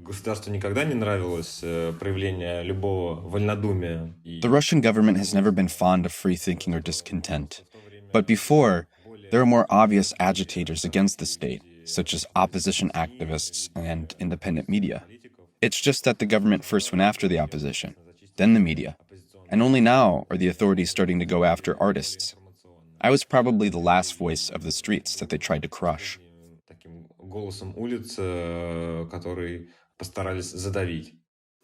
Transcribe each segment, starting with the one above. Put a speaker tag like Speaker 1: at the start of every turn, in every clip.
Speaker 1: Государству никогда не нравилось проявление любого вольнодумия.
Speaker 2: The Russian government has never been fond of free thinking or discontent. But before, there were more obvious agitators against the state, such as opposition activists and independent media. It's just that the government first went after the opposition, then the media. And only now are the authorities starting to go after artists. I was probably the last voice of the streets that they tried to crush.
Speaker 1: Таким голосом улиц, который постарались задавить.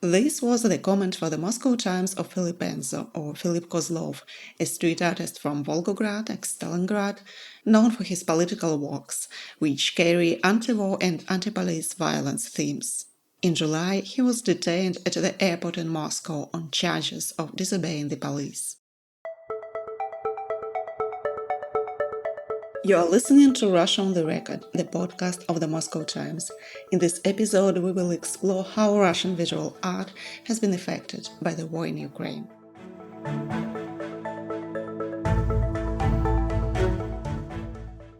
Speaker 3: This was the comment for the Moscow Times of Philippenzo, or Philipp Kozlov, a street artist from Volgograd, ex-Stalingrad, known for his political works, which carry anti-war and anti-police violence themes. In July, he was detained at the airport in Moscow on charges of disobeying the police. You are listening to Russia on the Record, the podcast of the Moscow Times. In this episode, we will explore how Russian visual art has been affected by the war in Ukraine.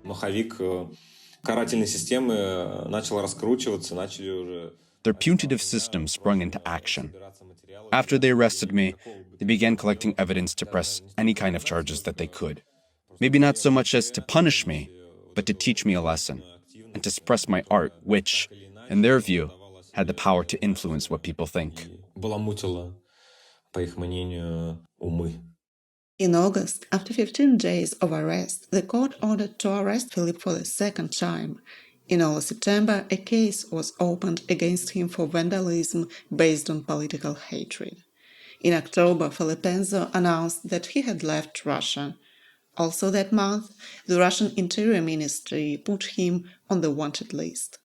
Speaker 1: Маховик карательной системы начал раскручиваться, начали уже...
Speaker 2: Their punitive system sprung into action. After they arrested me, they began collecting evidence to press any kind of charges that they could. Maybe not so much as to punish me, but to teach me a lesson, and to suppress my art, which, in their view, had the power to influence what people think.
Speaker 1: Баламутило, по их мнению, умы.
Speaker 3: In August, after 15 days of arrest, the court ordered to arrest Philipp for the second time. In early September, a case was opened against him for vandalism based on political hatred. In October, Philippenzo announced that he had left Russia. Also that month, the Russian Interior Ministry put him on the wanted list.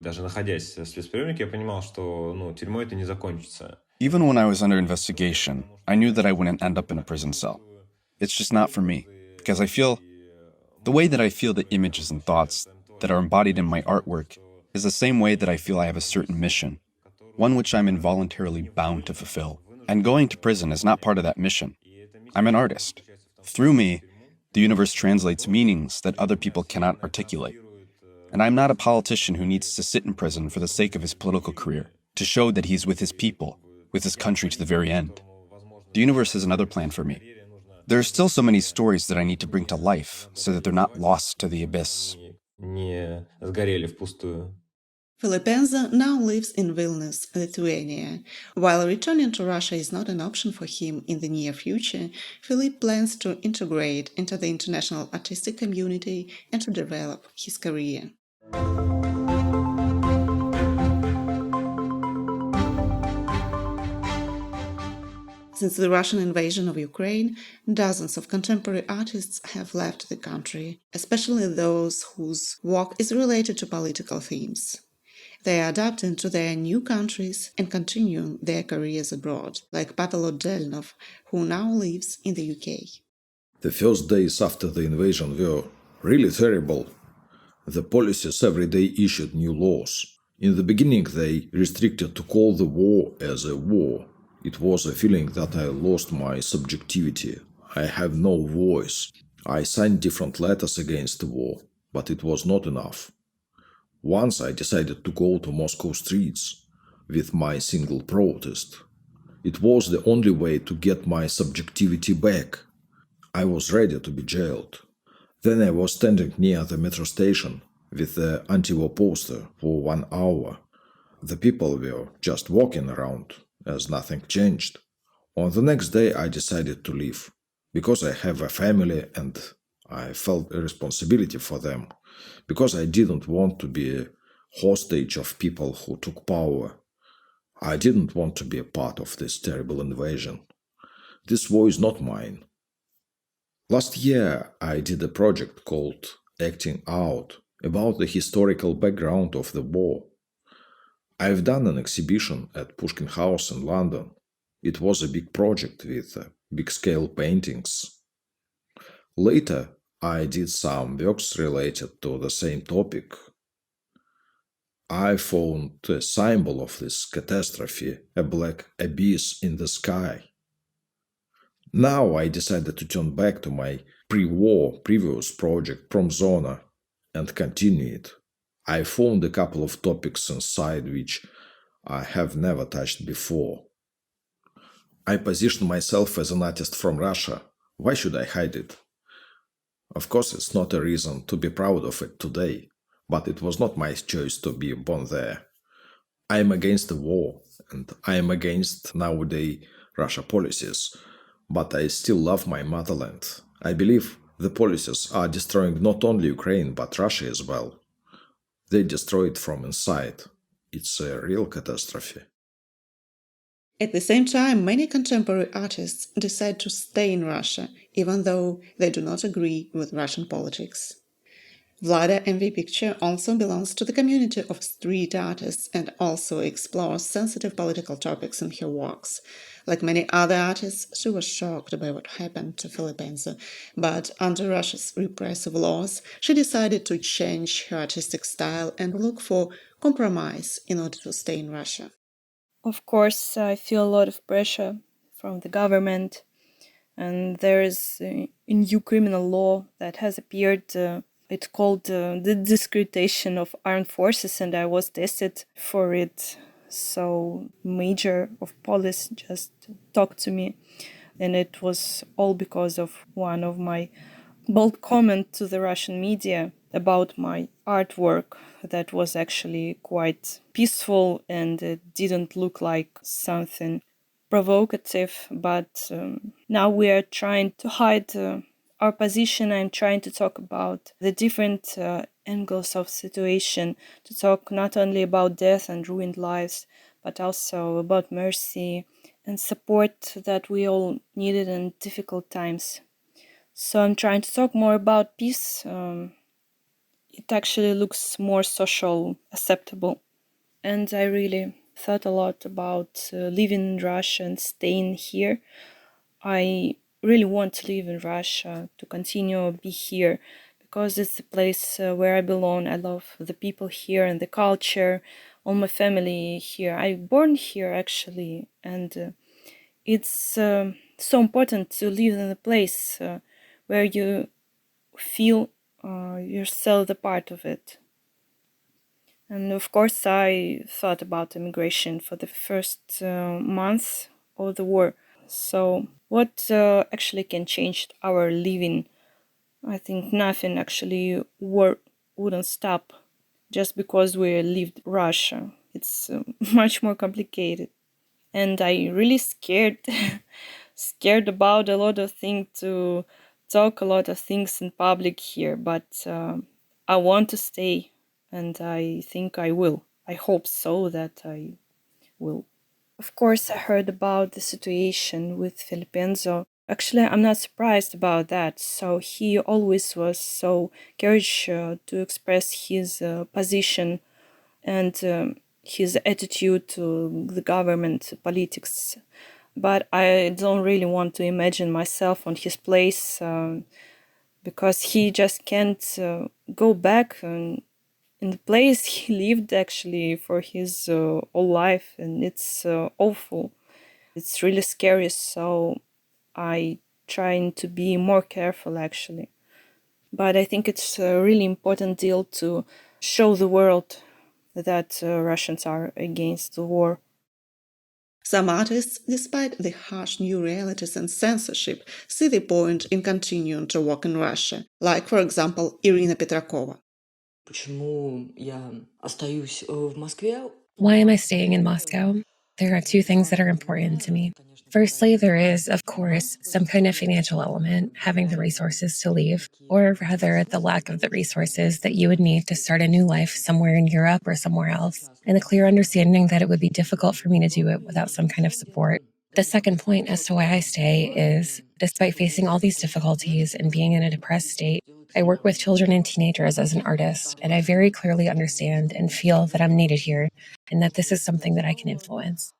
Speaker 1: Даже находясь в спецприемнике, я понимал, что тюрьмой это не закончится.
Speaker 2: Even when I was under investigation, I knew that I wouldn't end up in a prison cell. It's just not for me, because the way that I feel the images and thoughts that are embodied in my artwork is the same way that I feel I have a certain mission, one which I'm involuntarily bound to fulfill. And going to prison is not part of that mission. I'm an artist. Through me, the universe translates meanings that other people cannot articulate. And I'm not a politician who needs to sit in prison for the sake of his political career, to show that he's with his people, with his country to the very end. The universe has another plan for me. There are still so many stories that I need to bring to life so that they're not lost to the abyss.
Speaker 1: Не сгорели впустую.
Speaker 3: Philippenzo now lives in Vilnius, Lithuania. While returning to Russia is not an option for him in the near future, Philipp plans to integrate into the international artistic community and to develop his career. Since the Russian invasion of Ukraine, dozens of contemporary artists have left the country, especially those whose work is related to political themes. They are adapting to their new countries and continuing their careers abroad, like Pavel Otdelnov, who now lives in the UK.
Speaker 4: The first days after the invasion were really terrible. The policies every day issued new laws. In the beginning, they restricted to call the war as a war. It was a feeling that I lost my subjectivity. I have no voice. I signed different letters against the war, but it was not enough. Once I decided to go to Moscow streets with my single protest. It was the only way to get my subjectivity back. I was ready to be jailed. Then I was standing near the metro station with the anti-war poster for 1 hour. The people were just walking around as nothing changed. On the next day I decided to leave, because I have a family and I felt a responsibility for them, because I didn't want to be a hostage of people who took power. I didn't want to be a part of this terrible invasion. This war is not mine. Last year I did a project called Acting Out about the historical background of the war. I've done an exhibition at Pushkin House in London. It was a big project with big-scale paintings. Later, I did some works related to the same topic. I found a symbol of this catastrophe, a black abyss in the sky. Now I decided to turn back to my pre-war previous project Promzona and continue it. I found a couple of topics inside which I have never touched before. I position myself as an artist from Russia. Why should I hide it? Of course, it's not a reason to be proud of it today, but it was not my choice to be born there. I am against the war, and I am against nowadays Russia policies, but I still love my motherland. I believe the policies are destroying not only Ukraine but Russia as well. They destroy it from inside. It's a real catastrophe.
Speaker 3: At the same time, many contemporary artists decide to stay in Russia, even though they do not agree with Russian politics. Vlada MV Picture also belongs to the community of street artists and also explores sensitive political topics in her works. Like many other artists, she was shocked by what happened to Philippenzo, but under Russia's repressive laws, she decided to change her artistic style and look for compromise in order to stay in Russia.
Speaker 5: Of course, I feel a lot of pressure from the government, and there is a new criminal law that has appeared. It's called the discreditation of armed forces, and I was tested for it. So, major of police just talked to me, and it was all because of one of my bold comment to the Russian media about my artwork that was actually quite peaceful and it didn't look like something provocative. But now we are trying to hide our position. I'm trying to talk about the different angles of situation, to talk not only about death and ruined lives, but also about mercy and support that we all needed in difficult times. So I'm trying to talk more about peace. It actually looks more social acceptable. And I really thought a lot about living in Russia and staying here. I really want to live in Russia, to continue be here, because it's the place where I belong. I love the people here and the culture, all my family here. I born here actually, and it's so important to live in a place where you feel yourself a part of it. And of course, I thought about immigration for the first month of the war. So, what actually can change our living? I think nothing actually. War wouldn't stop just because we lived Russia. It's much more complicated, and I really scared, scared about a lot of things to talk a lot of things in public here. But I want to stay, and I think I will. I hope so that I will. Of course, I heard about the situation with Philippenzo. Actually, I'm not surprised about that. So he always was so courage to express his position and his attitude to the government politics. But I don't really want to imagine myself on his place because he just can't go back in the place he lived actually for his whole life, and it's awful. It's really scary, so I trying to be more careful actually. But I think it's a really important deal to show the world that Russians are against the war.
Speaker 3: Some artists, despite the harsh new realities and censorship, see the point in continuing to work in Russia, like, for example, Irina Petrakova.
Speaker 6: Why am I staying in Moscow? There are two things that are important to me. Firstly, there is, of course, some kind of financial element, having the resources to leave, or rather, the lack of the resources that you would need to start a new life somewhere in Europe or somewhere else, and the clear understanding that it would be difficult for me to do it without some kind of support. The second point as to why I stay is, despite facing all these difficulties and being in a depressed state, I work with children and teenagers as an artist, and I very clearly understand and feel that I'm needed here and that this is something that I can influence.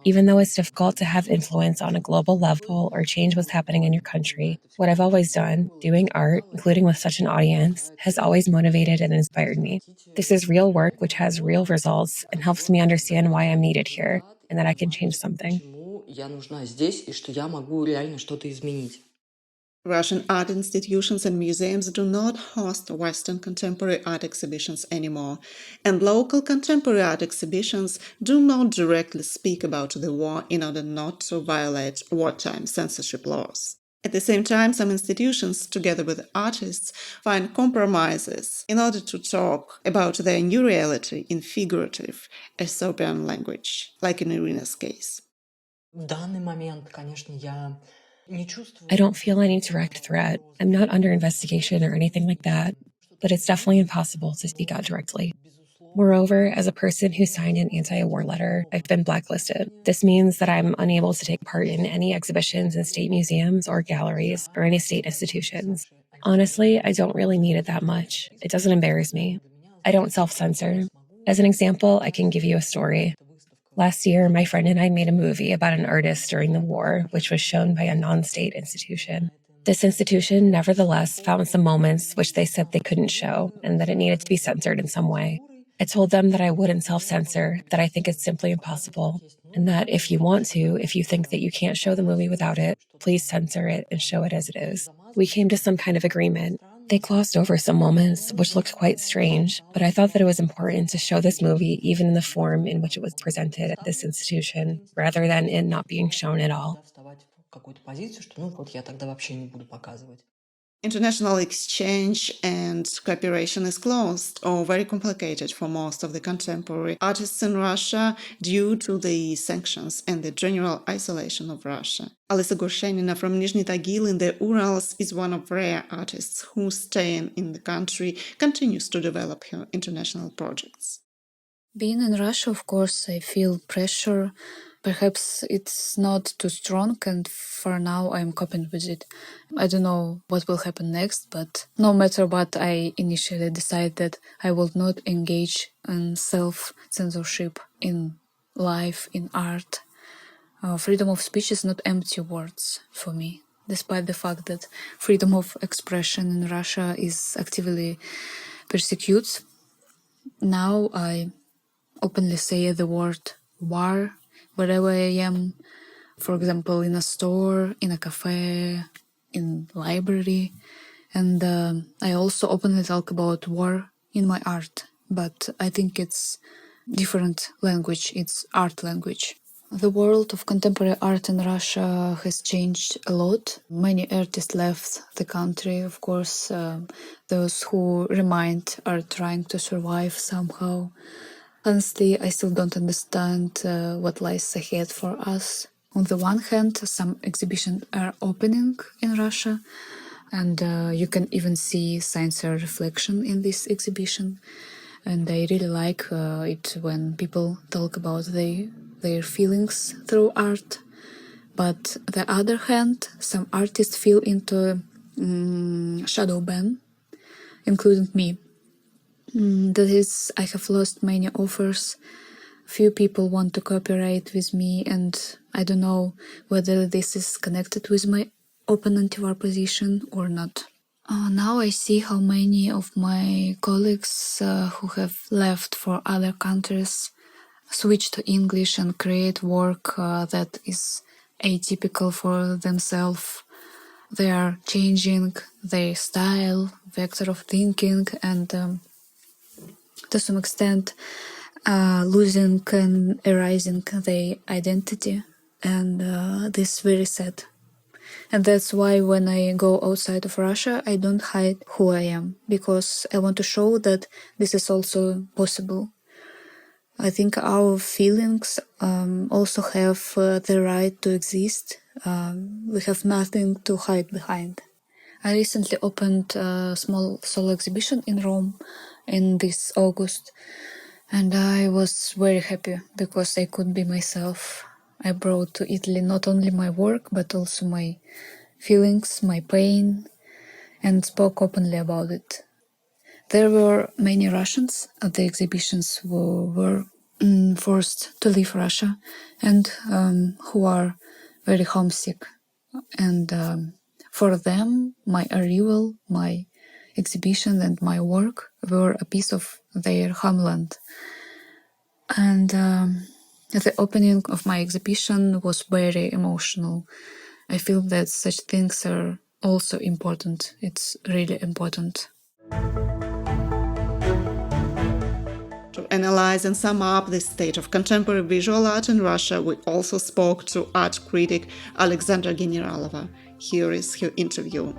Speaker 6: Even though it's difficult to have influence on a global level or change what's happening in your country, what I've always done, doing art, including with such an audience, has always motivated and inspired me. This is real work which has real results and helps me understand why I'm needed here and that I can change something.
Speaker 3: Russian art institutions and museums do not host Western contemporary art exhibitions anymore, and local contemporary art exhibitions do not directly speak about the war in order not to violate wartime censorship laws. At the same time, some institutions, together with artists, find compromises in order to talk about their new reality in figurative Aesopian language, like in Irina's case.
Speaker 6: I don't feel any direct threat. I'm not under investigation or anything like that, but it's definitely impossible to speak out directly. Moreover, as a person who signed an anti-war letter, I've been blacklisted. This means that I'm unable to take part in any exhibitions in state museums or galleries or any state institutions. Honestly, I don't really need it that much. It doesn't embarrass me. I don't self-censor. As an example, I can give you a story. Last year, my friend and I made a movie about an artist during the war, which was shown by a non-state institution. This institution, nevertheless, found some moments which they said they couldn't show and that it needed to be censored in some way. I told them that I wouldn't self-censor, that I think it's simply impossible, and that if you want to, if you think that you can't show the movie without it, please censor it and show it as it is. We came to some kind of agreement. They glossed over some moments, which looked quite strange, but I thought that it was important to show this movie even in the form in which it was presented at this institution, rather than it not being shown at all.
Speaker 3: International exchange and cooperation is closed or very complicated for most of the contemporary artists in Russia due to the sanctions and the general isolation of Russia. Alisa Gorshenina from Nizhny Tagil in the Urals is one of rare artists who, staying in the country, continues to develop her international projects.
Speaker 7: Being in Russia, of course, I feel pressure. Perhaps it's not too strong, and for now I'm coping with it. I don't know what will happen next, but no matter what, I initially decided that I will not engage in self-censorship in life, in art. Freedom of speech is not empty words for me, despite the fact that freedom of expression in Russia is actively persecuted. Now I openly say the word war wherever I am, for example, in a store, in a cafe, in library, and I also openly talk about war in my art, but I think it's different language, it's art language. The world of contemporary art in Russia has changed a lot. Many artists left the country, of course. Those who remained are trying to survive somehow. Honestly, I still don't understand what lies ahead for us. On the one hand, some exhibitions are opening in Russia, and you can even see science reflection in this exhibition. And I really like it when people talk about their feelings through art. But on the other hand, some artists feel into shadow ban, including me. That is, I have lost many offers. Few people want to cooperate with me, and I don't know whether this is connected with my open anti-war position or not. Now I see how many of my colleagues who have left for other countries switch to English and create work that is atypical for themselves. They are changing their style, vector of thinking, and to some extent losing and erasing their identity, and this is very sad. And that's why when I go outside of Russia, I don't hide who I am, because I want to show that this is also possible. I think our feelings also have the right to exist. We have nothing to hide behind. I recently opened a small solo exhibition in Rome in this August, and I was very happy because I could be myself. I brought to Italy not only my work, but also my feelings, my pain, and spoke openly about it. There were many Russians at the exhibitions who were forced to leave Russia and who are very homesick. And for them, my arrival, my exhibition and my work were a piece of their homeland. And the opening of my exhibition was very emotional. I feel that such things are also important. It's really important.
Speaker 3: To analyze and sum up the state of contemporary visual art in Russia, we also spoke to art critic Alexandra Generalova. Here is her interview.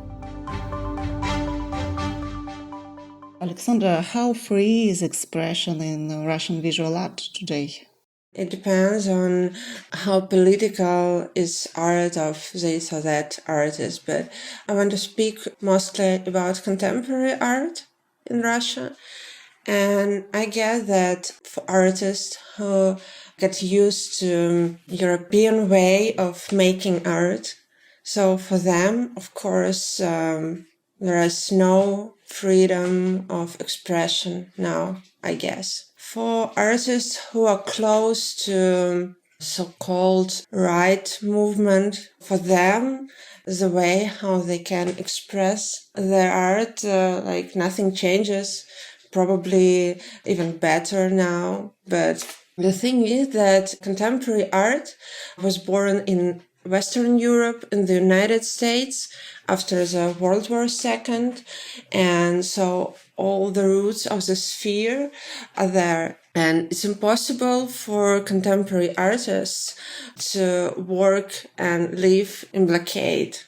Speaker 3: Alexandra, how free is expression in Russian visual art today?
Speaker 8: It depends on how political is art of this or that artist, but I want to speak mostly about contemporary art in Russia. And I guess that for artists who get used to European way of making art, so for them, of course, there is no freedom of expression now, I guess. For artists who are close to so-called right movement, for them, the way how they can express their art, like nothing changes, probably even better now. But the thing is that contemporary art was born in Western Europe, in the United States, after the World War II. And so all the roots of the sphere are there. And it's impossible for contemporary artists to work and live in blockade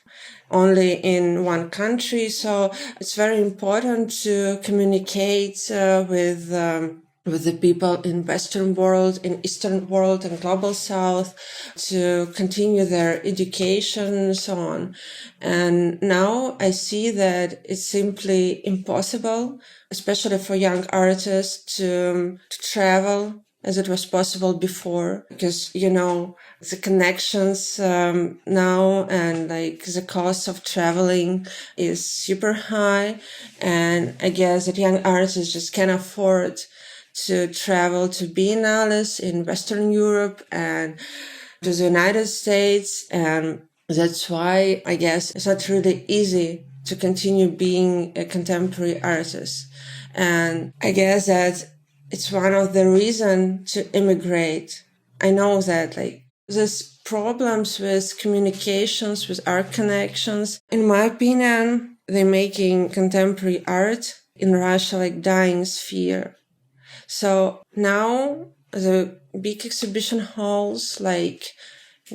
Speaker 8: only in one country. So it's very important to communicate with the people in Western world, in Eastern world, and Global South, to continue their education and so on. And now I see that it's simply impossible, especially for young artists, to travel as it was possible before, because, the connections now and like the cost of traveling is super high. And I guess that young artists just can't afford to travel to biennales in Western Europe and to the United States. And that's why I guess it's not really easy to continue being a contemporary artist. And I guess that it's one of the reasons to emigrate. I know that there's problems with communications, with art connections. In my opinion, they're making contemporary art in Russia dying sphere. So now the big exhibition halls like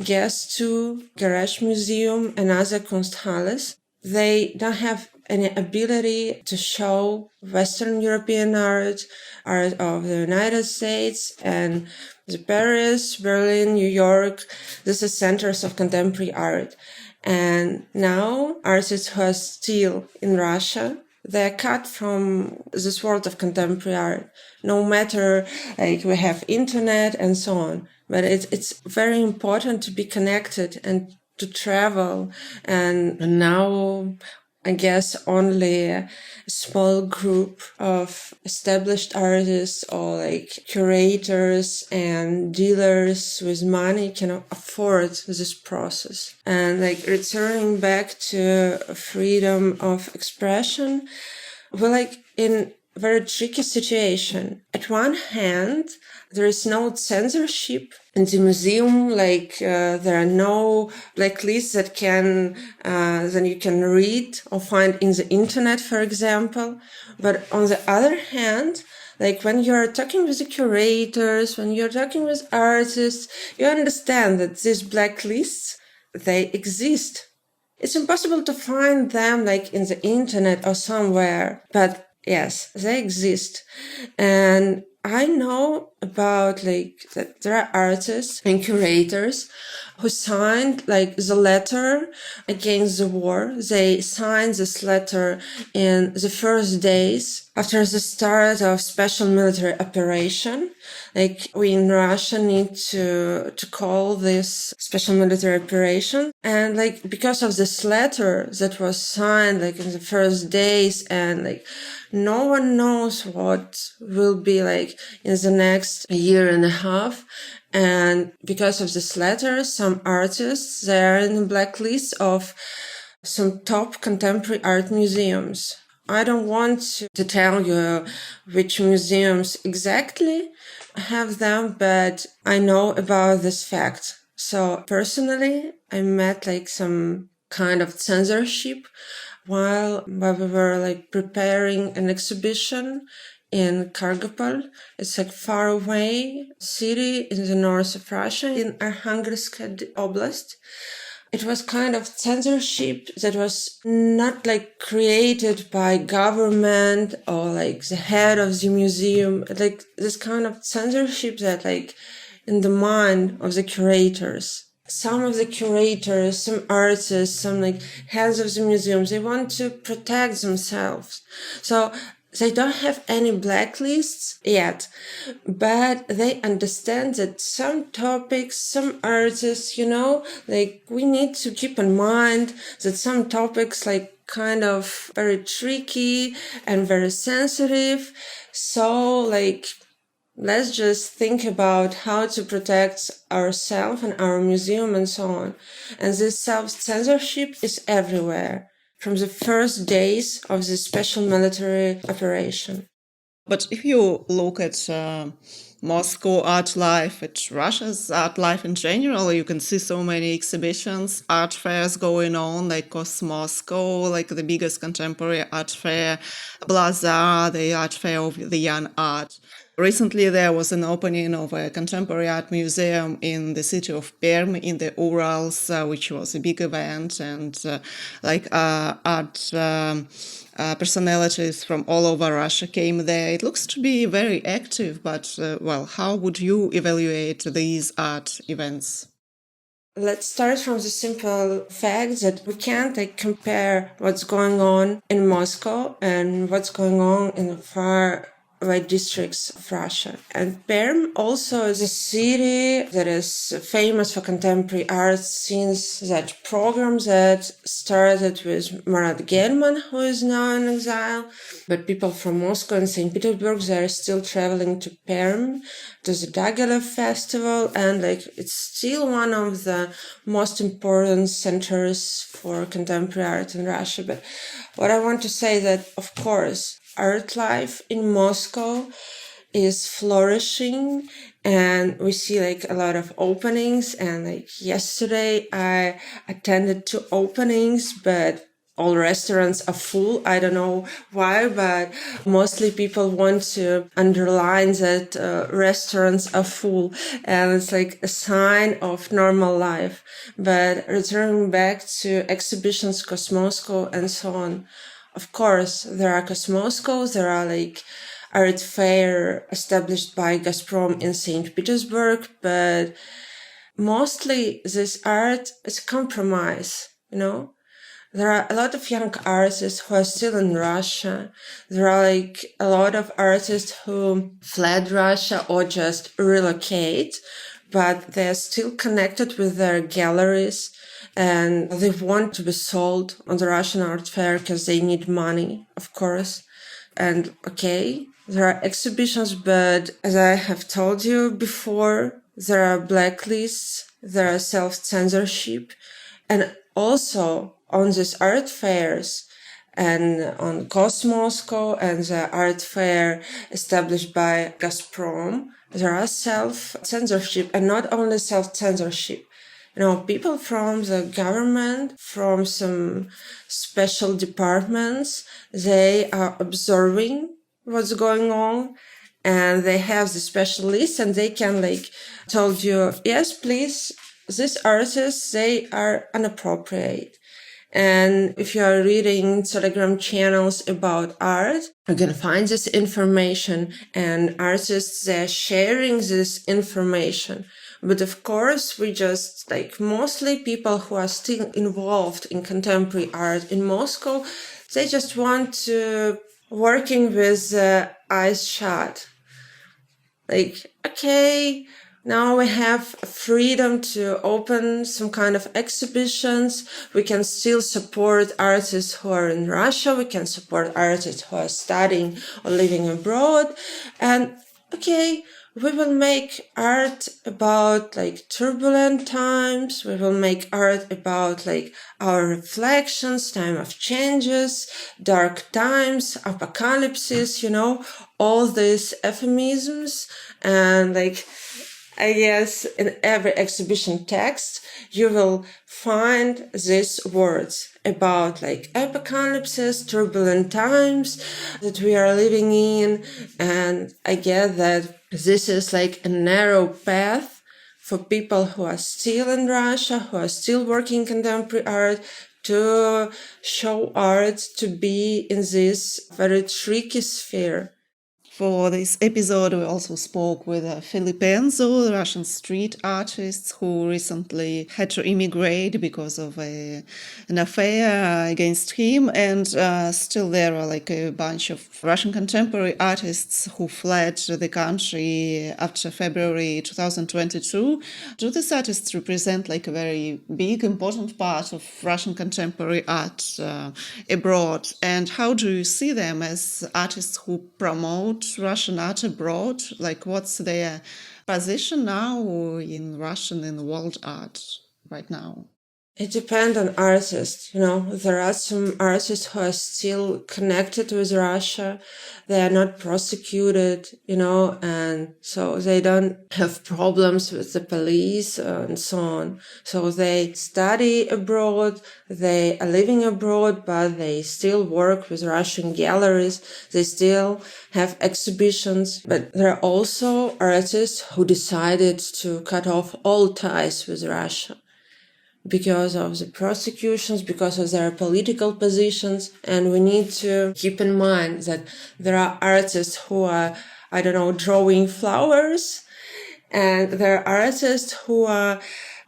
Speaker 8: Gas 2, Garage Museum, and other Kunsthalles, they don't have any ability to show Western European art of the United States and the Paris, Berlin, New York. These are centers of contemporary art. And now artists who are still in Russia, they're cut from this world of contemporary art. No matter we have internet and so on, but it's very important to be connected and to travel. And now I guess only a small group of established artists or curators and dealers with money can afford this process. And returning back to freedom of expression, we're in a very tricky situation. At one hand, there is no censorship in the museum, there are no blacklists that you can read or find in the internet, for example. But on the other hand, when you're talking with the curators, when you're talking with artists, you understand that these blacklists, they exist. It's impossible to find them in the internet or somewhere, but yes, they exist. And I know about that there are artists and curators who signed the letter against the war. They signed this letter in the first days after the start of special military operation. We in Russia need to call this special military operation. And because of this letter that was signed in the first days, and no one knows what will be in the next year and a half. And because of this letter, some artists, they are in the blacklist of some top contemporary art museums. I don't want to tell you which museums exactly have them, but I know about this fact. So personally, I met some kind of censorship while we were like preparing an exhibition in Kargopol. It's like far away city in the north of Russia in Arkhangelsk Oblast. It was kind of censorship that was not like created by government or like the head of the museum, like this kind of censorship that like in the mind of the curators. Some of the curators, some artists, some like heads of the museums, they want to protect themselves. So they don't have any blacklists yet, but they understand that some topics, some artists, like we need to keep in mind that some topics like kind of very tricky and very sensitive. So like, let's just think about how to protect ourselves and our museum and so on. And this self-censorship is everywhere from the first days of this special military operation.
Speaker 3: But if you look at Moscow art life, at Russia's art life in general, you can see so many exhibitions, art fairs going on, like Moscow, like the biggest contemporary art fair, Blaza, the art fair of the young art. Recently, there was an opening of a contemporary art museum in the city of Perm in the Urals, which was a big event, and art personalities from all over Russia came there. It looks to be very active, but how would you evaluate these art events?
Speaker 8: Let's start from the simple fact that we can't compare what's going on in Moscow and what's going on in the far away districts of Russia. And Perm also is a city that is famous for contemporary art since that program that started with Marat Gelman, who is now in exile. But people from Moscow and St. Petersburg, they're still traveling to Perm, to the Diaghilev Festival, and it's still one of the most important centers for contemporary art in Russia. But what I want to say that, of course, art life in Moscow is flourishing, and we see a lot of openings. And yesterday I attended 2 openings, but all restaurants are full. I don't know why, but mostly people want to underline that restaurants are full, and it's a sign of normal life. But returning back to exhibitions, Cosmosco and so on, of course, there are Cosmoscos, there are art fair established by Gazprom in St. Petersburg, but mostly this art is compromise, There are a lot of young artists who are still in Russia. There are a lot of artists who fled Russia or just relocate, but they're still connected with their galleries, and they want to be sold on the Russian art fair because they need money, of course. And there are exhibitions, but as I have told you before, there are blacklists, there are self-censorship, and also on these art fairs and on Cosmosco and the art fair established by Gazprom, there are self-censorship, and not only self-censorship. People from the government, from some special departments, they are observing what's going on, and they have the special list, and they can told you, yes, please, these artists, they are inappropriate. And if you are reading Telegram channels about art, you can find this information, and artists, they're sharing this information. But of course, we just mostly people who are still involved in contemporary art in Moscow, they just want to working with eyes shut. Now we have freedom to open some kind of exhibitions. We can still support artists who are in Russia. We can support artists who are studying or living abroad. And we will make art about turbulent times. We will make art about our reflections, time of changes, dark times, apocalypses, all these euphemisms. And I guess in every exhibition text, you will find these words about like apocalypses, turbulent times that we are living in. And I get that this is like a narrow path for people who are still in Russia, who are still working contemporary art, to show art to be in this very tricky sphere.
Speaker 3: For this episode, we also spoke with Philippenzo, Russian street artist who recently had to immigrate because of an affair against him. And still there are like a bunch of Russian contemporary artists who fled the country after February 2022. Do these artists represent like a very big, important part of Russian contemporary art abroad? And how do you see them as artists who promote Russian art abroad? Like, what's their position now in Russian and world art right now?
Speaker 8: It depends on artists, there are some artists who are still connected with Russia. They are not prosecuted, and so they don't have problems with the police and so on. So they study abroad, they are living abroad, but they still work with Russian galleries. They still have exhibitions, but there are also artists who decided to cut off all ties with Russia because of the prosecutions, because of their political positions. And we need to keep in mind that there are artists who are, drawing flowers, and there are artists who are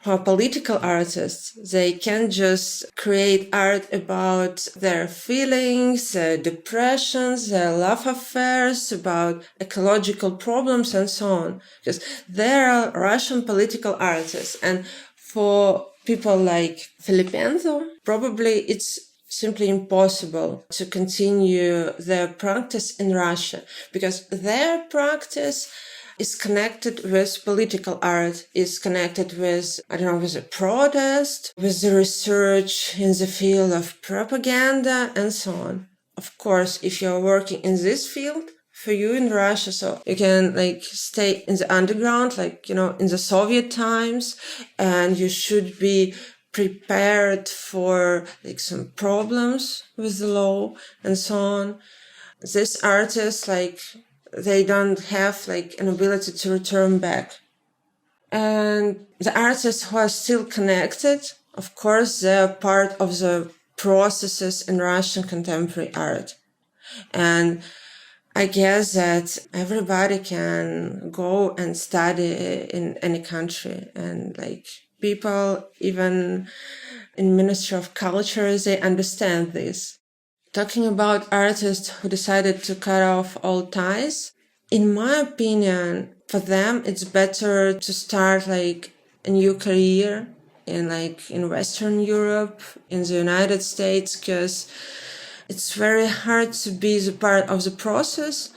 Speaker 8: political artists. They can just create art about their feelings, their depressions, their love affairs, about ecological problems and so on. Because there are Russian political artists. And for people like Philippenzo, probably it's simply impossible to continue their practice in Russia, because their practice is connected with political art, is connected with, with a protest, with the research in the field of propaganda and so on. Of course, if you're working in this field, for you in Russia, so you can stay in the underground, in the Soviet times, and you should be prepared for some problems with the law and so on. These artists, they don't have an ability to return back. And the artists who are still connected, of course, they're part of the processes in Russian contemporary art. And I guess that everybody can go and study in any country, and people, even in Ministry of Culture, they understand this. Talking about artists who decided to cut off all ties, in my opinion, for them, it's better to start a new career in Western Europe, in the United States, because it's very hard to be the part of the process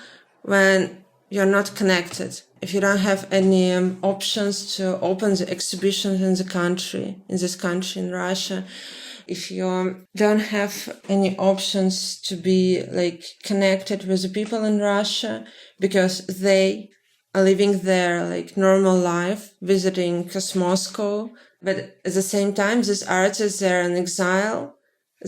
Speaker 8: when you're not connected. If you don't have any options to open the exhibitions in this country, in Russia, if you don't have any options to be connected with the people in Russia because they are living their normal life, visiting Moscow, but at the same time, these artists, they're in exile.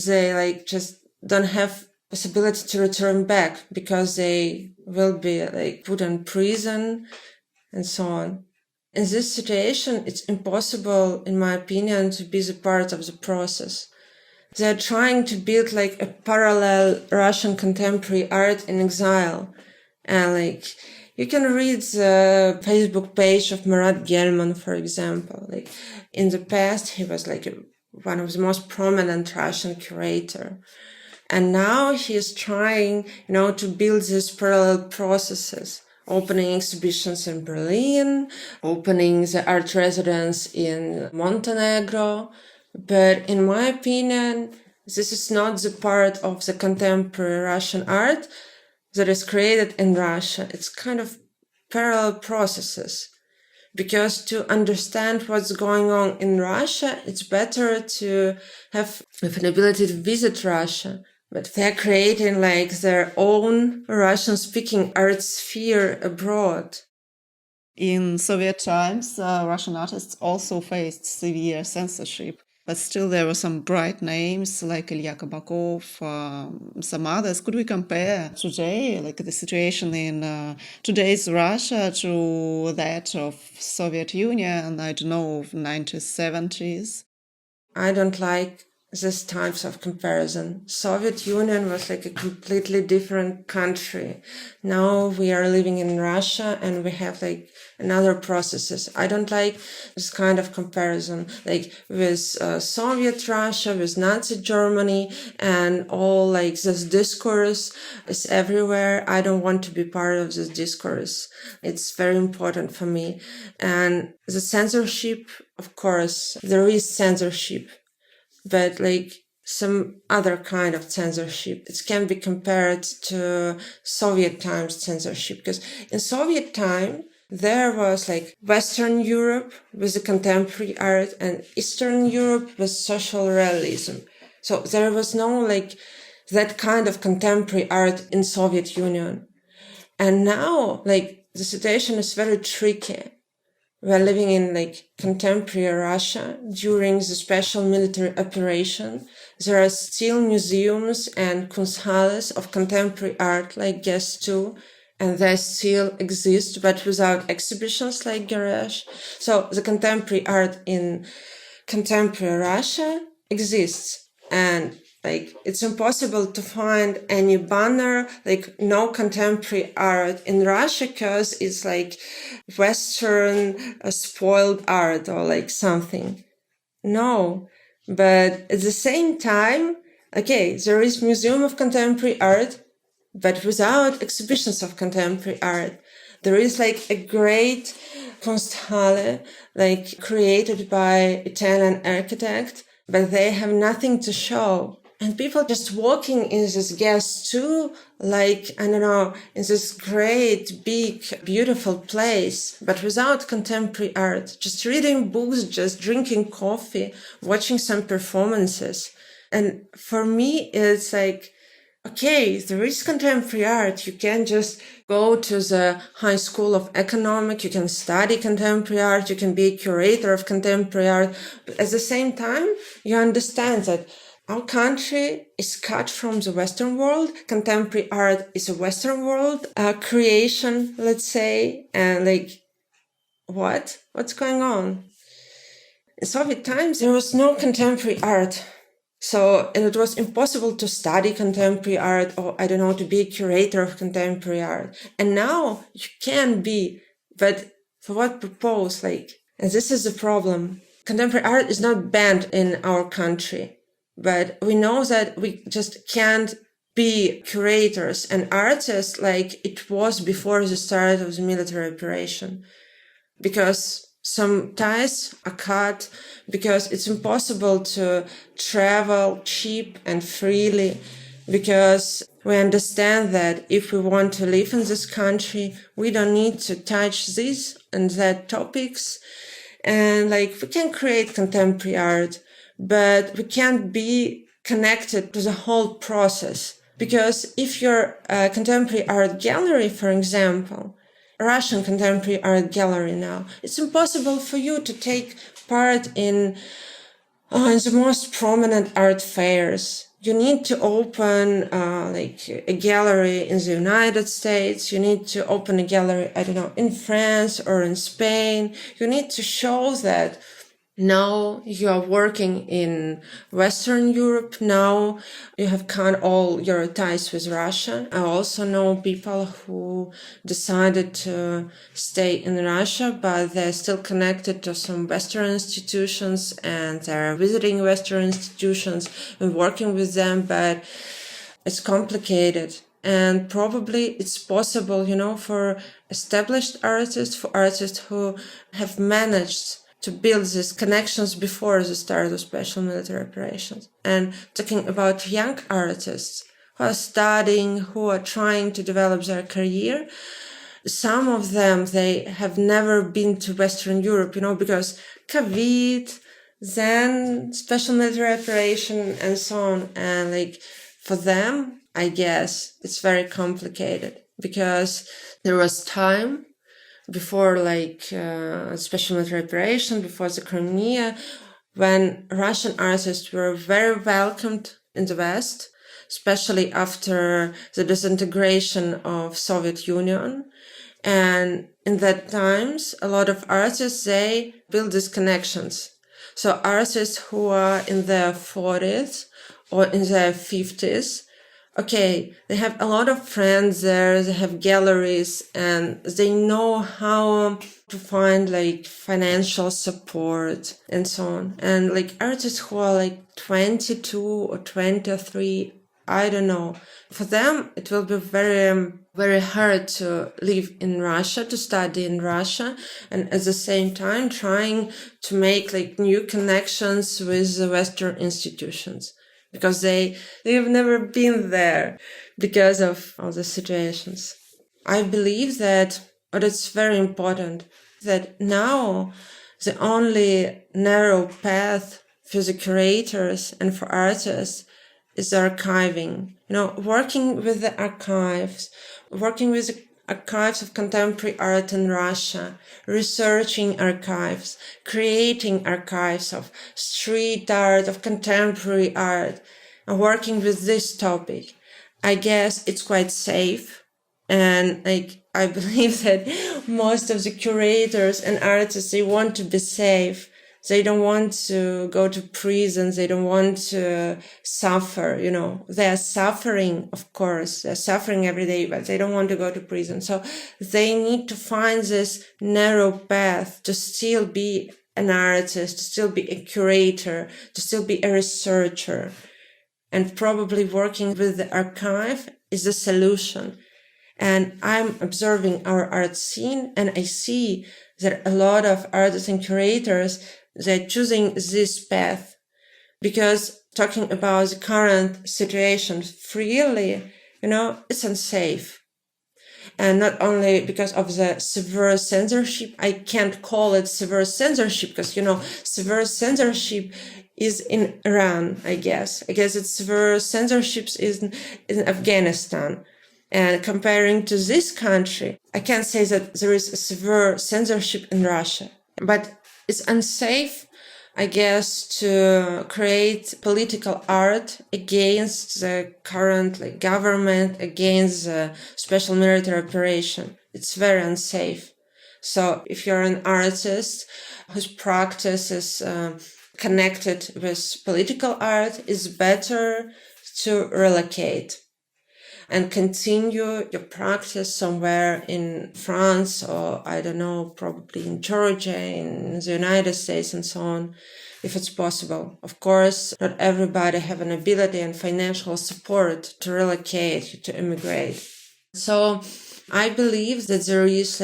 Speaker 8: They just don't have possibility to return back because they will be put in prison and so on. In this situation, it's impossible, in my opinion, to be the part of the process. They're trying to build a parallel Russian contemporary art in exile. And you can read the Facebook page of Murat Gelman, for example. In the past, he was one of the most prominent Russian curator. And now he is trying, to build these parallel processes, opening exhibitions in Berlin, opening the art residence in Montenegro. But in my opinion, this is not the part of the contemporary Russian art that is created in Russia. It's kind of parallel processes. Because to understand what's going on in Russia, it's better to have an ability to visit Russia. But they're creating their own Russian-speaking art sphere abroad.
Speaker 3: In Soviet times, Russian artists also faced severe censorship. But still, there were some bright names like Ilya Kabakov, some others. Could we compare today, like the situation in today's Russia, to that of Soviet Union, I don't know, of 1970s?
Speaker 8: I don't like this types of comparison. Soviet Union was like a completely different country. Now we are living in Russia and we have like another processes. I don't like this kind of comparison, like with Soviet Russia, with Nazi Germany, and all like this discourse is everywhere. I don't want to be part of this discourse. It's very important for me. And the censorship, of course, there is censorship, but like some other kind of censorship. It can be compared to Soviet times censorship, because in Soviet time, there was like Western Europe with the contemporary art and Eastern Europe with social realism. So there was no like that kind of contemporary art in Soviet Union. And now like the situation is very tricky. We're living in like contemporary Russia during the special military operation. There are still museums and kunsthalles of contemporary art like Guest 2, and they still exist, but without exhibitions like Garage. So the contemporary art in contemporary Russia exists, and like it's impossible to find any banner, like no contemporary art in Russia, because it's like Western spoiled art or like something. No, but at the same time, okay, there is Museum of Contemporary Art, but without exhibitions of contemporary art. There is like a great Kunsthalle, like created by Italian architect, but they have nothing to show. And people just walking in this Guest 2, like, I don't know, in this great, big, beautiful place, but without contemporary art, just reading books, just drinking coffee, watching some performances. And for me, it's like, okay, there is contemporary art. You can just go to the High School of Economics. You can study contemporary art. You can be a curator of contemporary art. But at the same time, you understand that our country is cut from the Western world. Contemporary art is a Western world creation, let's say. And like, what's going on? In Soviet times, there was no contemporary art. So, and it was impossible to study contemporary art, or I don't know, to be a curator of contemporary art. And now you can be, but for what purpose? Like, and this is the problem. Contemporary art is not banned in our country, but we know that we just can't be curators and artists like it was before the start of the military operation, because some ties are cut, because it's impossible to travel cheap and freely, because we understand that if we want to live in this country, we don't need to touch this and that topics. And like, we can create contemporary art, but we can't be connected to the whole process. Because if you're a contemporary art gallery, for example, Russian contemporary art gallery now, it's impossible for you to take part in the most prominent art fairs. You need to open like a gallery in the United States. You need to open a gallery, I don't know, in France or in Spain. You need to show that now you are working in Western Europe. Now you have cut all your ties with Russia. I also know people who decided to stay in Russia, but they're still connected to some Western institutions and they're visiting Western institutions and working with them, but it's complicated. And probably it's possible, you know, for established artists, for artists who have managed to build these connections before the start of special military operations. And talking about young artists who are studying, who are trying to develop their career, some of them, they have never been to Western Europe, you know, because COVID, then special military operation and so on. And like for them, I guess it's very complicated because there was time before special military operation, before the Crimea, when Russian artists were very welcomed in the West, especially after the disintegration of Soviet Union. And in that times, a lot of artists, they build these connections. So artists who are in their 40s or in their 50s, okay, they have a lot of friends there, they have galleries, and they know how to find financial support and so on. And artists who are 22 or 23, I don't know. For them, it will be very, very hard to live in Russia, to study in Russia, and at the same time trying to make new connections with the Western institutions, because they have never been there because of all the situations. I believe that, but it's very important, that now the only narrow path for the curators and for artists is archiving. Working with the archives, working with the archives of contemporary art in Russia, researching archives, creating archives of street art, of contemporary art, and working with this topic. I guess it's quite safe. And I believe that most of the curators and artists, they want to be safe. They don't want to go to prison. They don't want to suffer, They're suffering, of course. They're suffering every day, but they don't want to go to prison. So they need to find this narrow path to still be an artist, to still be a curator, to still be a researcher. And probably working with the archive is the solution. And I'm observing our art scene, and I see that a lot of artists and curators, they're choosing this path, because talking about the current situation freely, it's unsafe. And not only because of the severe censorship, I can't call it severe censorship, because, severe censorship is in Iran, I guess. I guess it's severe censorship is in Afghanistan. And comparing to this country, I can't say that there is a severe censorship in Russia. But it's unsafe, I guess, to create political art against the current government, against the special military operation. It's very unsafe. So if you're an artist whose practice is connected with political art, it's better to relocate and continue your practice somewhere in France, or I don't know, probably in Georgia, in the United States and so on, if it's possible. Of course, not everybody have an ability and financial support to relocate, to emigrate. So I believe that there is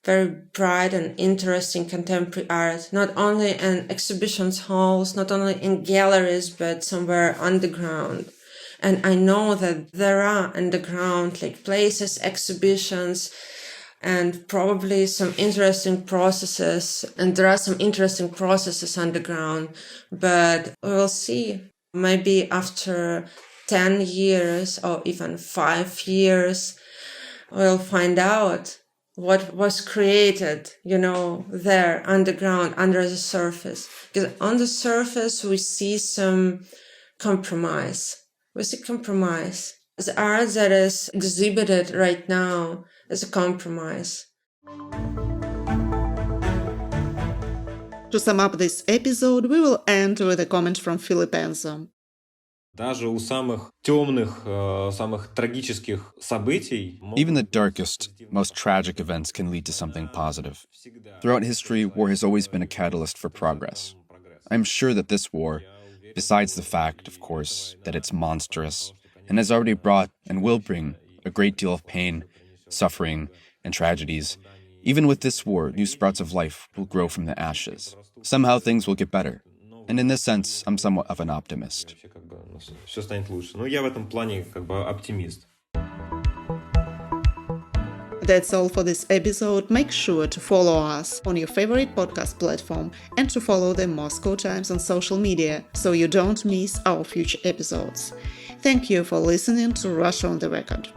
Speaker 8: very bright and interesting contemporary art, not only in exhibitions halls, not only in galleries, but somewhere underground. And I know that there are underground places, exhibitions, and probably some interesting processes. And there are some interesting processes underground, but we'll see. Maybe after 10 years or even 5 years, we'll find out what was created, there underground, under the surface. Because on the surface, we see some compromise. Was a compromise. The art that is exhibited right now is a compromise.
Speaker 3: To sum up this episode, we will end with a comment from Philippenzo.
Speaker 1: Даже у самых темных, самых трагических событий...
Speaker 2: Even the darkest, most tragic events can lead to something positive. Throughout history, war has always been a catalyst for progress. I'm sure that this war, besides the fact, of course, that it's monstrous and has already brought and will bring a great deal of pain, suffering, and tragedies, even with this war, new sprouts of life will grow from the ashes. Somehow things will get better. And in this sense, I'm somewhat of an optimist.
Speaker 1: Все станет лучше. Я в этом плане оптимист.
Speaker 3: That's all for this episode. Make sure to follow us on your favorite podcast platform and to follow the Moscow Times on social media so you don't miss our future episodes. Thank you for listening to Russia on the Record.